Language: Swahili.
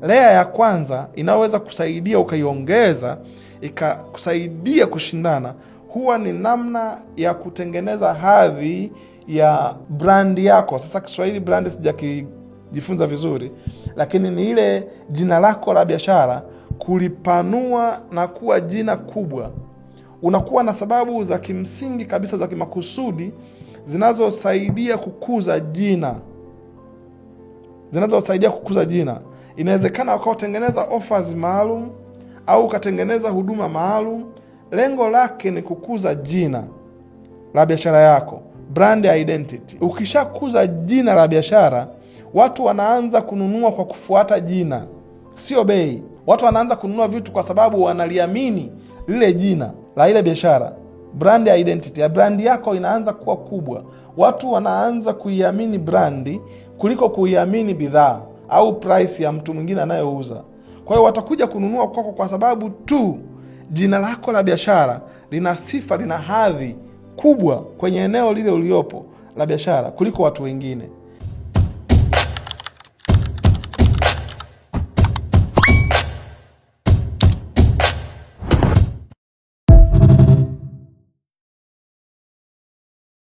Layer ya kwanza inaweza kusaidia ukaiongeza ikakusaidia kushindana, huwa ni namna ya kutengeneza hadhi ya brandi yako. Sasa Kiswahili brandi sijakijifunza vizuri, lakini ni ile jina lako la biashara kulipanua na kuwa jina kubwa. Unakuwa na sababu za kimsingi kabisa za kimakusudi zinazosaidia kukuza jina. Inawezekana ukatengeneza offers maalum au ukatengeneza huduma maalum. Lengo lake ni kukuza jina la biashara yako, brand identity. Ukishakuza jina la biashara, watu wanaanza kununua kwa kufuata jina, sio bei. Watu wanaanza kununua vitu kwa sababu wanaliamini lile jina la ile biashara. Brand identity ya brandi yako inaanza kuwa kubwa. Watu wanaanza kuiamini brandi kuliko kuiamini bidhaa au price ya mtu mwingine anayeuza. Kwa hiyo watakuja kununua kwako kwa sababu tu jina lako la biashara lina sifa, lina hadhi kubwa kwenye eneo lile uliopo la biashara kuliko watu wengine.